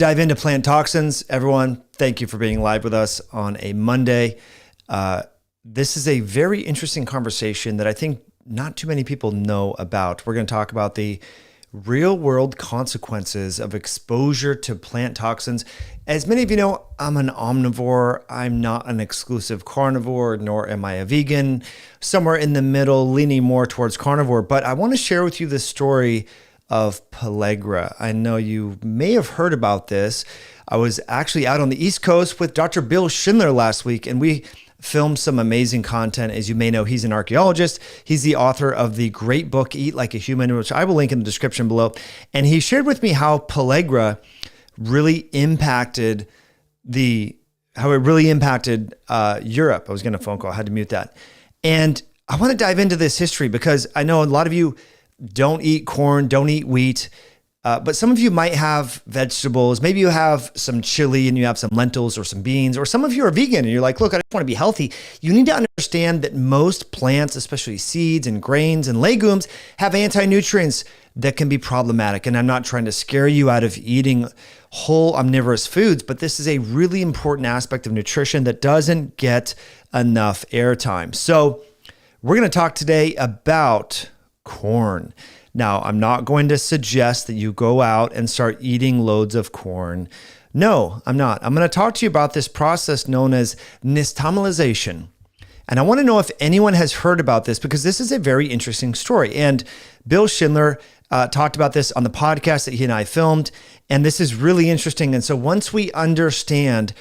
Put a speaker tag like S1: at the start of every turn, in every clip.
S1: Dive into plant toxins. Everyone, thank you for being live with us on a Monday. This is a very interesting conversation that I think not too many people know about. We're going to talk about the real world consequences of exposure to plant toxins. As many of you know, I'm an omnivore. I'm not an exclusive carnivore, nor am I a vegan. Somewhere in the middle, leaning more towards carnivore. But I want to share with you the story of pellagra. I know you may have heard about this. I was actually out on the East Coast with Dr. Bill Schindler last week, and we filmed some amazing content. As you may know, he's an archaeologist. He's the author of the great book, Eat Like a Human, which I will link in the description below. And he shared with me how pellagra really impacted Europe. I was getting a phone call, I had to mute that. And I want to dive into this history because I know a lot of you don't eat corn, don't eat wheat, but some of you might have vegetables. Maybe you have some chili and you have some lentils or some beans, or some of you are vegan and you're like, look, I just want to be healthy. You need to understand that most plants, especially seeds and grains and legumes, have anti-nutrients that can be problematic. And I'm not trying to scare you out of eating whole omnivorous foods, but this is a really important aspect of nutrition that doesn't get enough airtime. So we're going to talk today about corn. Now, I'm not going to suggest that you go out and start eating loads of corn. No, I'm not. I'm going to talk to you about this process known as nixtamalization. And I want to know if anyone has heard about this because this is a very interesting story. And Bill Schindler talked about this on the podcast that he and I filmed. And this is really interesting. And so once we understand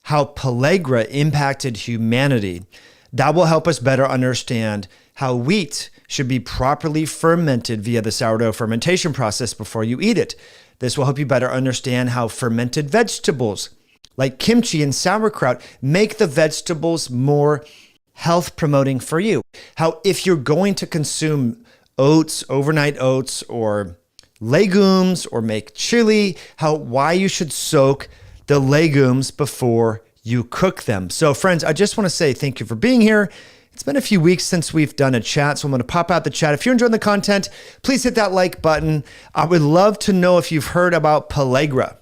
S1: how pellagra impacted humanity, that will help us better understand how wheat should be properly fermented via the sourdough fermentation process before you eat it. This will help you better understand how fermented vegetables like kimchi and sauerkraut make the vegetables more health promoting for you. How if you're going to consume oats, overnight oats, or legumes, or make chili, why you should soak the legumes before you cook them. So friends, I just want to say thank you for being here. It's been a few weeks since we've done a chat, so I'm going to pop out the chat. If you're enjoying the content, please hit that like button. I would love to know if you've heard about pellagra.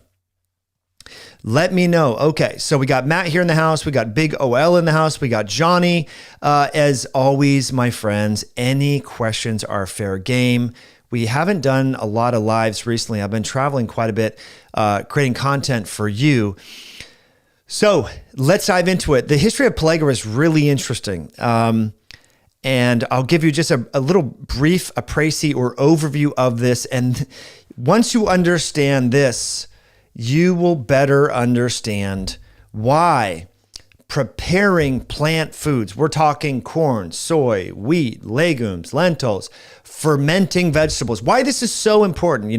S1: Let me know. Okay, so we got Matt here in the house. We got Big OL in the house. We got Johnny. As always, my friends, any questions are fair game. We haven't done a lot of lives recently. I've been traveling quite a bit, creating content for you. So let's dive into it. The history of pellagra is really interesting. And I'll give you just a little brief précis or overview of this. And once you understand this, you will better understand why preparing plant foods, we're talking corn, soy, wheat, legumes, lentils, fermenting vegetables, why this is so important,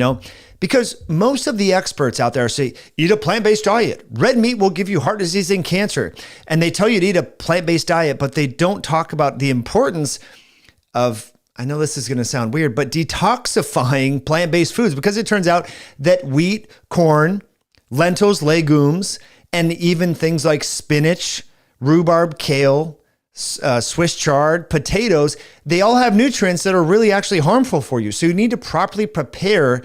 S1: because most of the experts out there say, eat a plant-based diet. Red meat will give you heart disease and cancer. And they tell you to eat a plant-based diet, but they don't talk about the importance of, I know this is going to sound weird, but detoxifying plant-based foods, because it turns out that wheat, corn, lentils, legumes, and even things like spinach, rhubarb, kale, Swiss chard, potatoes, they all have nutrients that are really actually harmful for you. So you need to properly prepare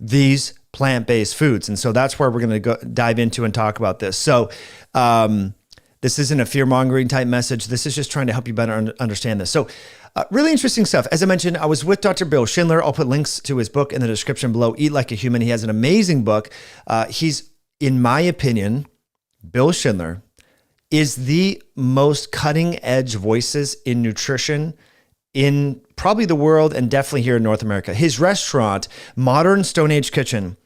S1: these plant-based foods. And so that's where we're going to dive into and talk about this. So this isn't a fear-mongering type message. This is just trying to help you better understand this. So really interesting stuff. As I mentioned, I was with Dr. Bill Schindler. I'll put links to his book in the description below, Eat Like a Human. He has an amazing book. He's, in my opinion, Bill Schindler is the most cutting-edge voices in nutrition in probably the world and definitely here in North America. His restaurant, Modern Stone Age Kitchen,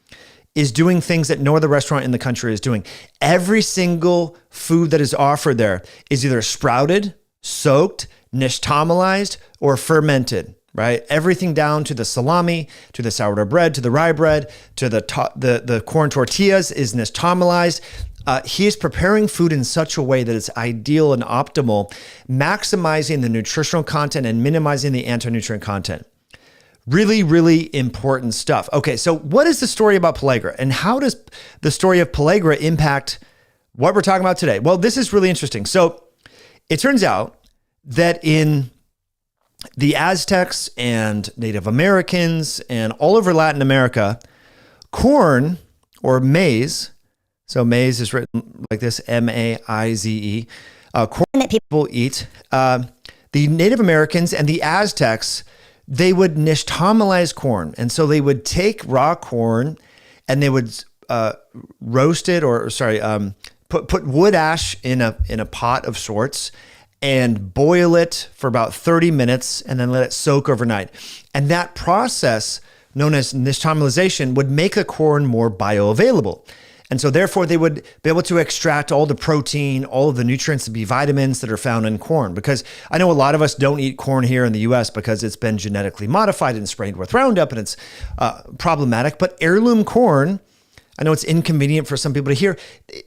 S1: is doing things that no other restaurant in the country is doing. Every single food that is offered there is either sprouted, soaked, nixtamalized, or fermented, right? Everything down to the salami, to the sourdough bread, to the rye bread, to the corn tortillas is nixtamalized. He is preparing food in such a way that it's ideal and optimal, maximizing the nutritional content and minimizing the anti-nutrient content. Really, really important stuff. Okay, so what is the story about pellagra, and how does the story of pellagra impact what we're talking about today? Well, this is really interesting. So it turns out that in the Aztecs and Native Americans and all over Latin America, corn or maize. So maize is written like this, M-A-I-Z-E. Corn that people eat. The Native Americans and the Aztecs, they would nixtamalize corn. And so they would take raw corn and they would roast it, put wood ash in a pot of sorts and boil it for about 30 minutes and then let it soak overnight. And that process, known as nixtamalization, would make the corn more bioavailable. And so therefore they would be able to extract all the protein, all of the nutrients, the B vitamins that are found in corn. Because I know a lot of us don't eat corn here in the US because it's been genetically modified and sprayed with Roundup and it's problematic. But heirloom corn, I know it's inconvenient for some people to hear,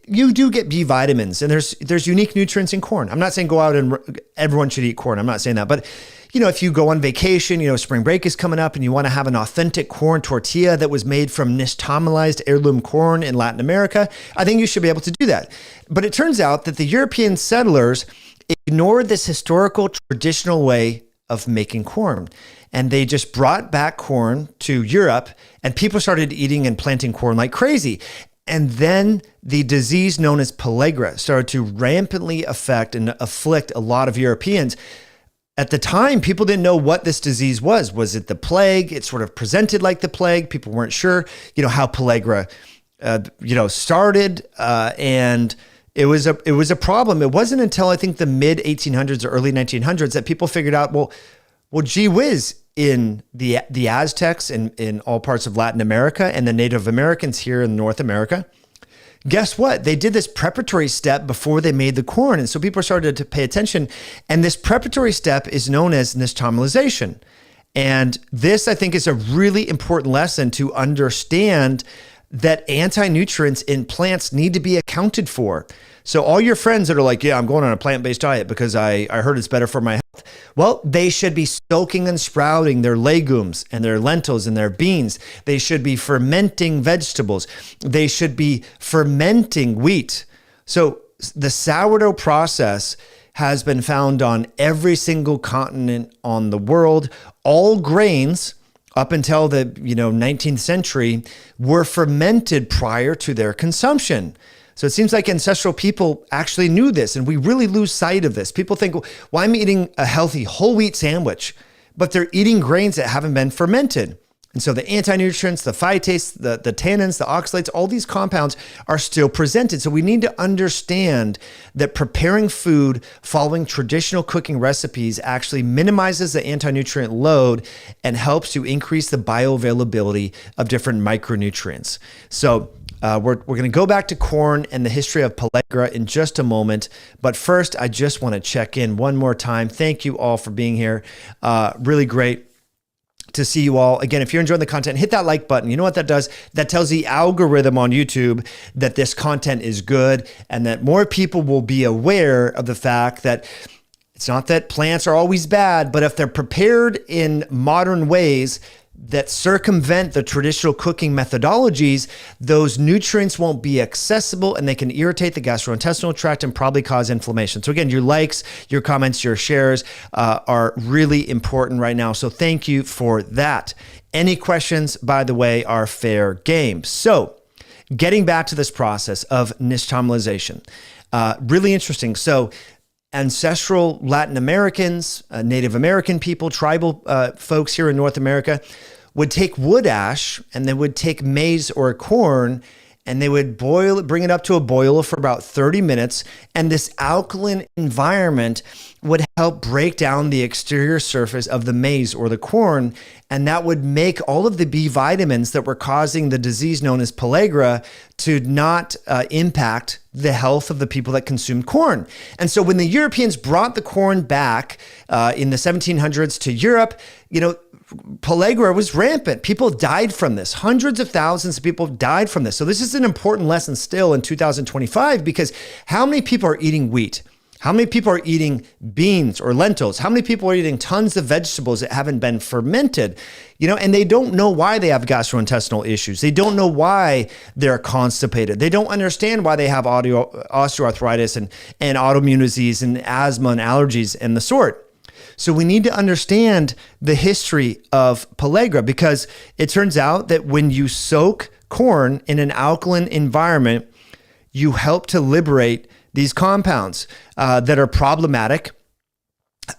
S1: you do get B vitamins and there's unique nutrients in corn. I'm not saying go out and everyone should eat corn. I'm not saying that. But if you go on vacation, spring break is coming up and you want to have an authentic corn tortilla that was made from nixtamalized heirloom corn in Latin America, I think you should be able to do that. But it turns out that the European settlers ignored this historical traditional way of making corn. And they just brought back corn to Europe and people started eating and planting corn like crazy. And then the disease known as pellagra started to rampantly affect and afflict a lot of Europeans. At the time, people didn't know what this disease was. Was it the plague? It sort of presented like the plague. People weren't sure, how pellagra, started. And it was a problem. It wasn't until I think the mid 1800s or early 1900s that people figured out, well, gee whiz, in the Aztecs in all parts of Latin America and the Native Americans here in North America, guess what? They did this preparatory step before they made the corn. And so people started to pay attention. And this preparatory step is known as nixtamalization. And this, I think, is a really important lesson to understand that anti-nutrients in plants need to be accounted for. So all your friends that are like, yeah, I'm going on a plant-based diet because I heard it's better for my health. Well, they should be soaking and sprouting their legumes and their lentils and their beans. They should be fermenting vegetables. They should be fermenting wheat. So the sourdough process has been found on every single continent on the world. All grains up until the 19th century were fermented prior to their consumption. So it seems like ancestral people actually knew this, and we really lose sight of this. People think, well, I'm eating a healthy whole wheat sandwich, but they're eating grains that haven't been fermented. And so the anti-nutrients, the phytates, the tannins, the oxalates, all these compounds are still presented. So we need to understand that preparing food following traditional cooking recipes actually minimizes the anti-nutrient load and helps to increase the bioavailability of different micronutrients. So we're going to go back to corn and the history of pellagra in just a moment. But first, I just want to check in one more time. Thank you all for being here. Really great to see you all. Again, if you're enjoying the content, hit that like button. You know what that does? That tells the algorithm on YouTube that this content is good and that more people will be aware of the fact that it's not that plants are always bad, but if they're prepared in modern ways that circumvent the traditional cooking methodologies, those nutrients won't be accessible and they can irritate the gastrointestinal tract and probably cause inflammation. So again, your likes, your comments, your shares are really important right now. So thank you for that. Any questions, by the way, are fair game. So getting back to this process of nixtamalization, really interesting. So ancestral Latin Americans, Native American people, tribal folks here in North America would take wood ash and they would take maize or corn and they would boil it, bring it up to a boil for about 30 minutes. And this alkaline environment would help break down the exterior surface of the maize or the corn. And that would make all of the B vitamins that were causing the disease known as pellagra to not impact the health of the people that consumed corn. And so when the Europeans brought the corn back in the 1700s to Europe, pellagra was rampant. People died from this. Hundreds of thousands of people died from this. So this is an important lesson still in 2025 because how many people are eating wheat? How many people are eating beans or lentils? How many people are eating tons of vegetables that haven't been fermented? And they don't know why they have gastrointestinal issues. They don't know why they're constipated. They don't understand why they have osteoarthritis and autoimmune disease and asthma and allergies and the sort. So we need to understand the history of pellagra because it turns out that when you soak corn in an alkaline environment, you help to liberate these compounds that are problematic.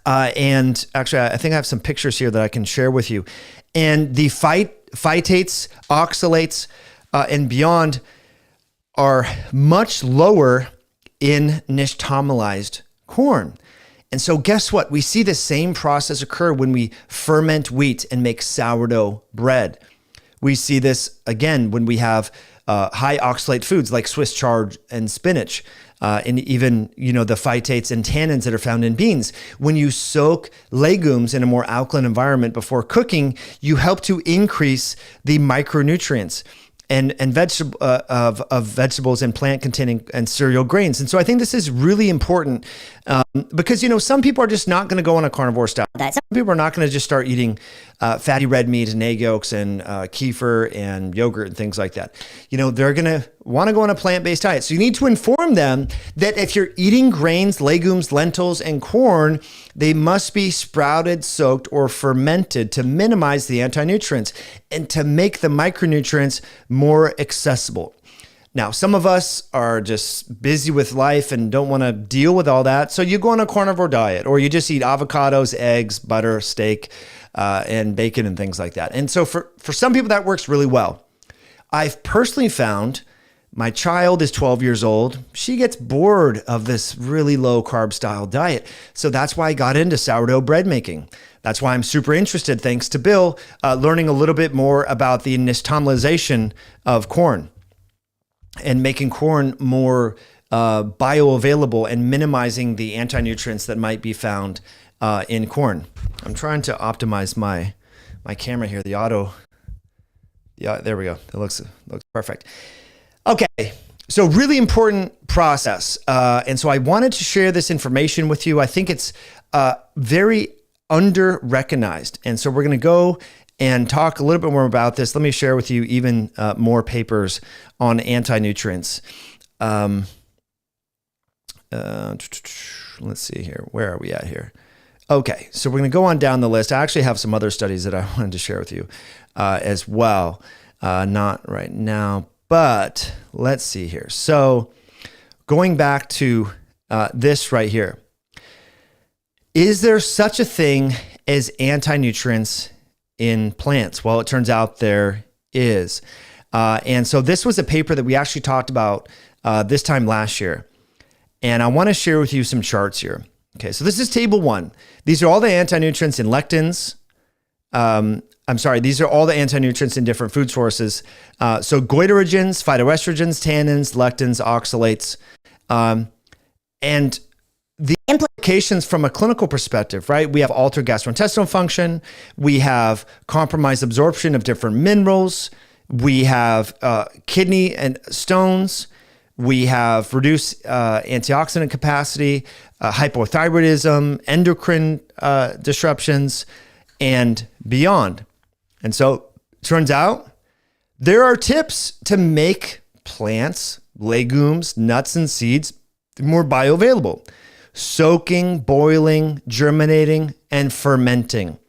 S1: And actually, I think I have some pictures here that I can share with you. And the phytates, oxalates, and beyond are much lower in nixtamalized corn. And so guess what? We see the same process occur when we ferment wheat and make sourdough bread. We see this again when we have high oxalate foods like Swiss chard and spinach, and even the phytates and tannins that are found in beans. When you soak legumes in a more alkaline environment before cooking, you help to increase the micronutrients and vegetables and plant containing and cereal grains. And so I think this is really important because some people are just not going to go on a carnivore style diet. Some people are not going to just start eating fatty red meat and egg yolks and kefir and yogurt and things like that. They're going to want to go on a plant-based diet. So you need to inform them that if you're eating grains, legumes, lentils, and corn, they must be sprouted, soaked, or fermented to minimize the anti-nutrients and to make the micronutrients more accessible. Now, some of us are just busy with life and don't want to deal with all that. So you go on a carnivore diet, or you just eat avocados, eggs, butter, steak, and bacon and things like that. And so for some people that works really well. I've personally found my child is 12 years old. She gets bored of this really low carb style diet. So that's why I got into sourdough bread making. That's why I'm super interested, thanks to Bill, learning a little bit more about the nixtamalization of corn and making corn more bioavailable and minimizing the anti-nutrients that might be found in corn. I'm trying to optimize my camera here. The auto, there we go. It looks perfect. Okay, so really important process. And so I wanted to share this information with you. I think it's very under-recognized. And so we're going to go and talk a little bit more about this. Let me share with you even more papers on anti-nutrients. Let's see here. Where are we at here? Okay, so we're going to go on down the list. I actually have some other studies that I wanted to share with you as well. Not right now, but let's see here. So going back to this right here. Is there such a thing as anti-nutrients in plants? Well, it turns out there is. And so this was a paper that we actually talked about this time last year. And I want to share with you some charts here. Okay, so this is table 1. These are all the anti-nutrients in lectins. These are all the anti-nutrients in different food sources. So goitrogens, phytoestrogens, tannins, lectins, oxalates, and the implications from a clinical perspective, right? We have altered gastrointestinal function. We have compromised absorption of different minerals. We have kidney and stones. We have reduced antioxidant capacity, hypothyroidism, endocrine disruptions, and beyond. And so turns out there are tips to make plants, legumes, nuts, and seeds more bioavailable. Soaking, boiling, germinating, and fermenting.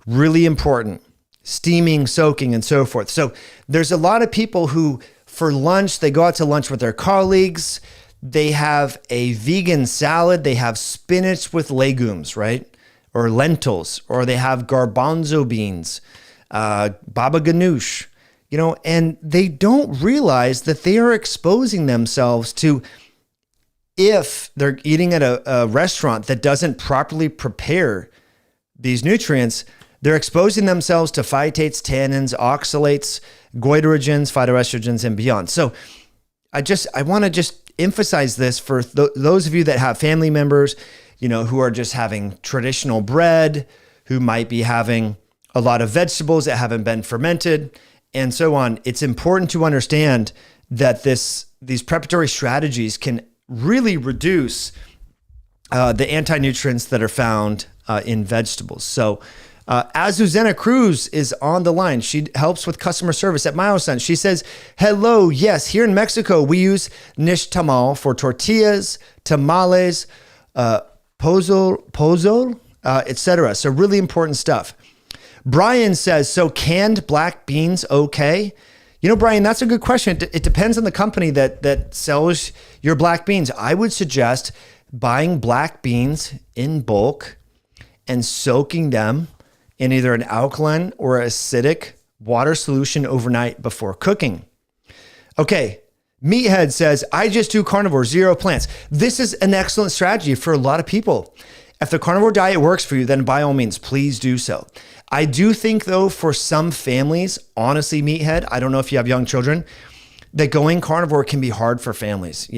S1: Really important. Steaming, soaking, and so forth. So there's a lot of people who, for lunch, they go out to lunch with their colleagues. They have a vegan salad. They have spinach with legumes, right? Or lentils, or they have garbanzo beans, baba ganoush, and they don't realize that they are exposing themselves to, if they're eating at a restaurant that doesn't properly prepare these nutrients, they're exposing themselves to phytates, tannins, oxalates, goitrogens, phytoestrogens, and beyond. So I want to just emphasize this for those of you that have family members, who are just having traditional bread, who might be having a lot of vegetables that haven't been fermented, and so on. It's important to understand that these preparatory strategies can really reduce the anti-nutrients that are found in vegetables. So Azucena Cruz is on the line. She helps with customer service at Myosense. She says, hello, yes, here in Mexico, we use nixtamal for tortillas, tamales, pozole, etc. So really important stuff. Brian says, so canned black beans okay? Brian, that's a good question. It depends on the company that sells your black beans. I would suggest buying black beans in bulk and soaking them in either an alkaline or acidic water solution overnight before cooking. Okay, Meathead says, I just do carnivore, 0 plants. This is an excellent strategy for a lot of people. If the carnivore diet works for you, then by all means, please do so. I do think, though, for some families, honestly, Meathead, I don't know if you have young children, that going carnivore can be hard for families.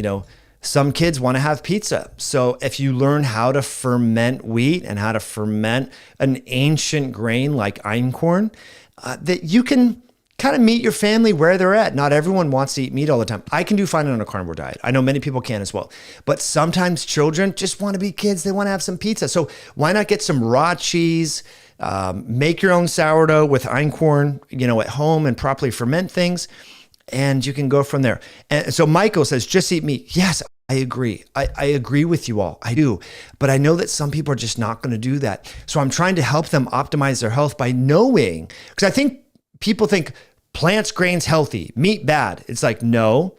S1: Some kids want to have pizza. So if you learn how to ferment wheat and how to ferment an ancient grain like einkorn, that you can kind of meet your family where they're at. Not everyone wants to eat meat all the time. I can do fine on a carnivore diet. I know many people can as well. But sometimes children just want to be kids. They want to have some pizza. So why not get some raw cheese, make your own sourdough with einkorn, at home and properly ferment things. And you can go from there. And so Michael says, just eat meat. Yes, I agree. I agree with you all. I do. But I know that some people are just not going to do that. So I'm trying to help them optimize their health by knowing, because I think people think plants, grains, healthy, meat, bad. It's like, no,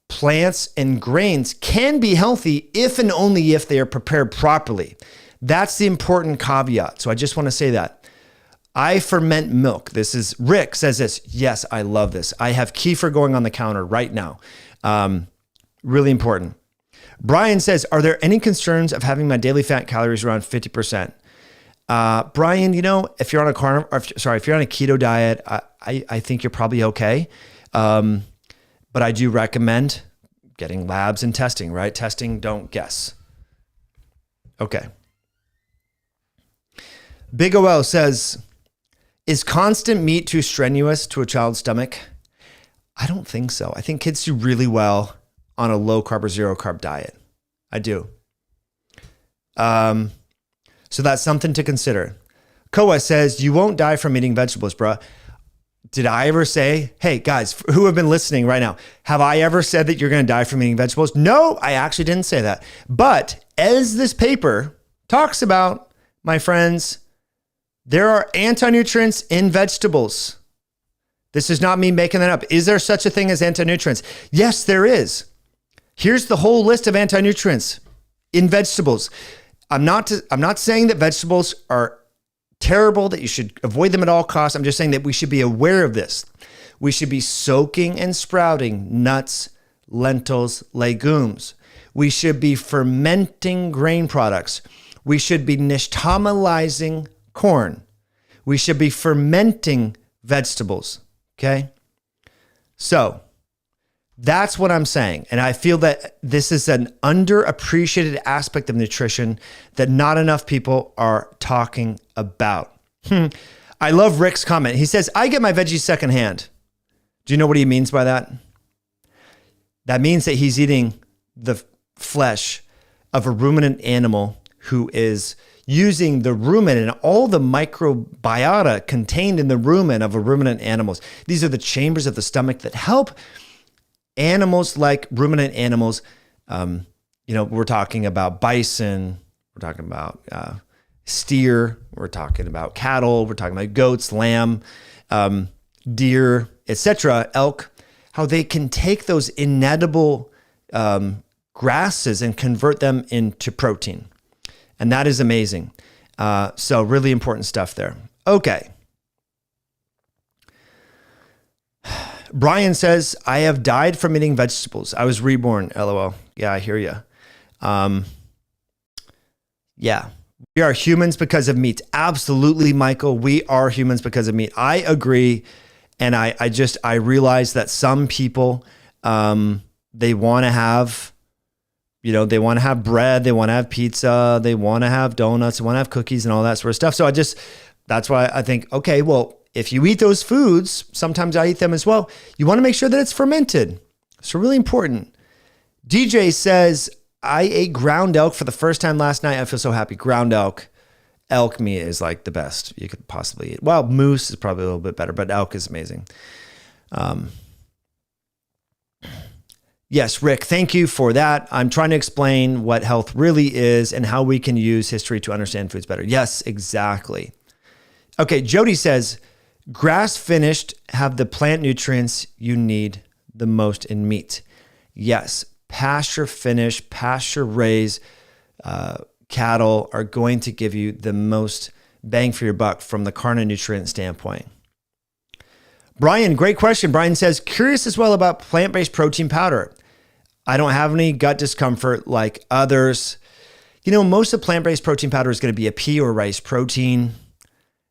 S1: plants and grains can be healthy if and only if they are prepared properly. That's the important caveat. So I just want to say that. I ferment milk. This is Rick says this. Yes, I love this. I have kefir going on the counter right now. Really important. Brian says, are there any concerns of having my daily fat calories around 50%? Brian, if you're on if you're on a keto diet, I think you're probably okay. But I do recommend getting labs and testing, right? Testing, don't guess. Okay. Big OL says, is constant meat too strenuous to a child's stomach? I don't think so. I think kids do really well on a low carb or 0 carb diet. I do. So that's something to consider. Koa says, you won't die from eating vegetables, bruh. Did I ever say, hey guys, who have been listening right now, have I ever said that you're going to die from eating vegetables? No, I actually didn't say that. But as this paper talks about, my friends, there are anti-nutrients in vegetables. This is not me making that up. Is there such a thing as anti-nutrients? Yes, there is. Here's the whole list of anti-nutrients in vegetables. I'm not saying that vegetables are terrible, that you should avoid them at all costs. I'm just saying that we should be aware of this. We should be soaking and sprouting nuts, lentils, legumes. We should be fermenting grain products. We should be nixtamalizing corn. We should be fermenting vegetables. Okay? So that's what I'm saying. And I feel that this is an underappreciated aspect of nutrition that not enough people are talking about. I love Rick's comment. He says, I get my veggies secondhand. Do you know what he means by that? That means that he's eating the flesh of a ruminant animal who is using the rumen and all the microbiota contained in the rumen of a ruminant animals. These are the chambers of the stomach that help animals like ruminant animals. We're talking about bison, we're talking about steer, we're talking about cattle, we're talking about goats, lamb, deer, etc., elk, how they can take those inedible grasses and convert them into protein. And that is amazing. So really important stuff there. Okay. Brian says, I have died from eating vegetables. I was reborn, LOL. Yeah, I hear you. Yeah. We are humans because of meat. Absolutely, Michael. We are humans because of meat. I agree. And I realize that some people, they want to have, they want to have bread, they want to have pizza, they want to have donuts, they want to have cookies and all that sort of stuff. So that's why I think, okay, well, if you eat those foods, sometimes I eat them as well, you want to make sure that it's fermented. So really important. DJ says, I ate ground elk for the first time last night. I feel so happy. Ground elk meat is like the best you could possibly eat. Well, moose is probably a little bit better, but elk is amazing. Yes, Rick, thank you for that. I'm trying to explain what health really is and how we can use history to understand foods better. Yes, exactly. Okay, Jody says, Grass finished have the plant nutrients you need the most in meat. Yes, pasture finished, pasture raised cattle are going to give you the most bang for your buck from the carnonutrient standpoint. Brian, great question. Brian says, curious as well about plant-based protein powder. I don't have any gut discomfort like others. Most of plant-based protein powder is going to be a pea or rice protein.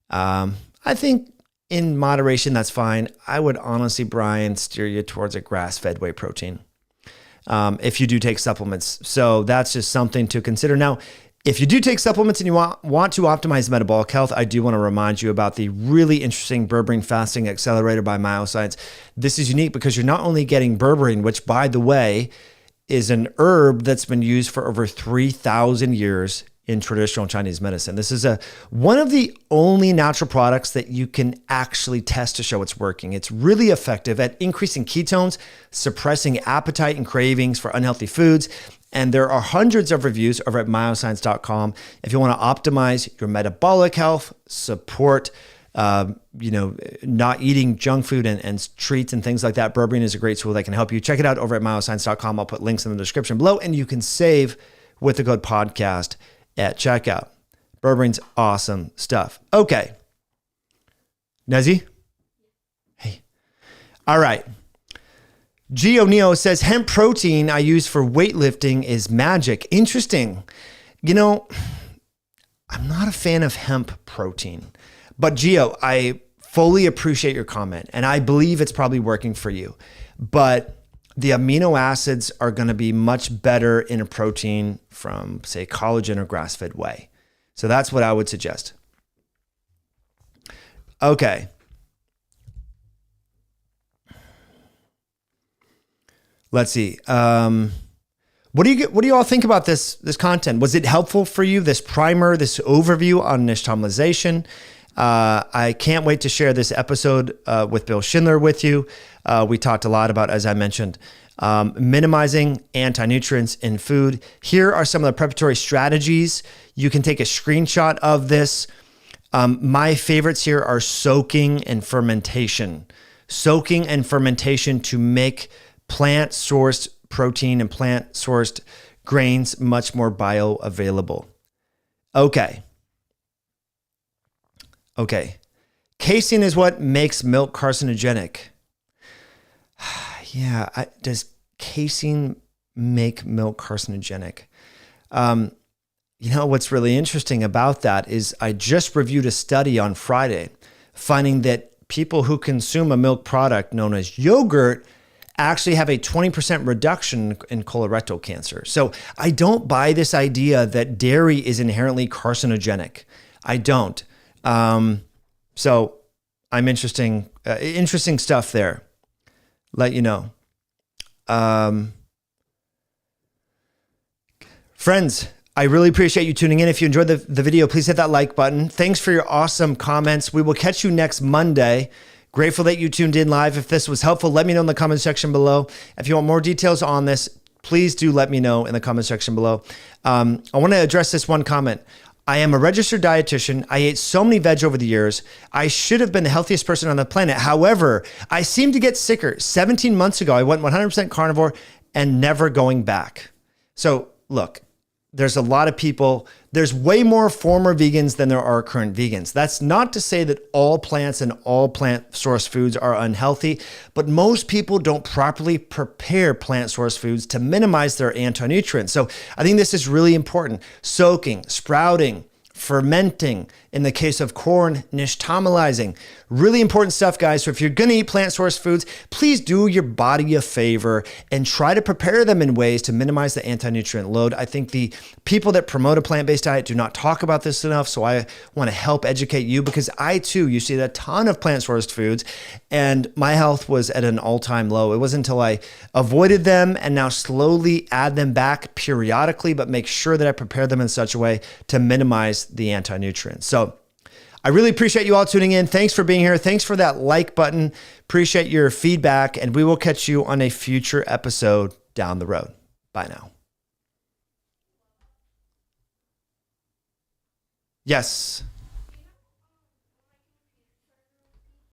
S1: I think in moderation, that's fine. I would honestly, Brian, steer you towards a grass-fed whey protein if you do take supplements. So that's just something to consider. Now, if you do take supplements and you want to optimize metabolic health, I do want to remind you about the really interesting berberine fasting accelerator by Myoscience. This is unique because you're not only getting berberine, which, by the way, is an herb that's been used for over 3,000 years in traditional Chinese medicine. This is one of the only natural products that you can actually test to show it's working. It's really effective at increasing ketones, suppressing appetite and cravings for unhealthy foods. And there are hundreds of reviews over at myoscience.com. If you want to optimize your metabolic health, support, not eating junk food and treats and things like that, berberine is a great tool that can help you. Check it out over at myoscience.com. I'll put links in the description below, and you can save with the code podcast at checkout. Berberine's awesome stuff. Okay. Nezzy? Hey. All right. Gio Neo says, hemp protein I use for weightlifting is magic. Interesting. I'm not a fan of hemp protein, but Gio, I fully appreciate your comment, and I believe it's probably working for you. But the amino acids are going to be much better in a protein from, say, collagen or grass-fed whey. So that's what I would suggest. Okay. Let's see. What do you all think about this content? Was it helpful for you? This primer, this overview on Nixtamalization. I can't wait to share this episode with Bill Schindler with you. We talked a lot about, as I mentioned, minimizing anti-nutrients in food. Here are some of the preparatory strategies. You can take a screenshot of this. My favorites here are soaking and fermentation. Soaking and fermentation to make plant-sourced protein and plant-sourced grains much more bioavailable. Okay. Casein is what makes milk carcinogenic. Yeah, does casein make milk carcinogenic? What's really interesting about that is I just reviewed a study on Friday finding that people who consume a milk product known as yogurt actually have a 20% reduction in colorectal cancer. So I don't buy this idea that dairy is inherently carcinogenic. I don't. So I'm interesting stuff there. Let you know. Friends, I really appreciate you tuning in. If you enjoyed the video, please hit that like button. Thanks for your awesome comments. We will catch you next Monday. Grateful that you tuned in live. If this was helpful, let me know in the comment section below. If you want more details on this, please do let me know in the comment section below. I want to address this one comment. I am a registered dietitian. I ate so many veg over the years. I should have been the healthiest person on the planet. However, I seem to get sicker. 17 months ago, I went 100% carnivore and never going back. So look, there's a lot of people, there's way more former vegans than there are current vegans. That's not to say that all plants and all plant source foods are unhealthy, but most people don't properly prepare plant source foods to minimize their anti-nutrients. So I think this is really important. Soaking, sprouting, fermenting, in the case of corn, nixtamalizing. Really important stuff, guys. So if you're gonna eat plant source foods, please do your body a favor and try to prepare them in ways to minimize the anti-nutrient load. I think the people that promote a plant-based diet do not talk about this enough, so I wanna help educate you because I too used to eat a ton of plant sourced foods and my health was at an all-time low. It wasn't until I avoided them and now slowly add them back periodically, but make sure that I prepare them in such a way to minimize the anti-nutrients. So I really appreciate you all tuning in. Thanks for being here. Thanks for that like button. Appreciate your feedback, and we will catch you on a future episode down the road. Bye now. Yes.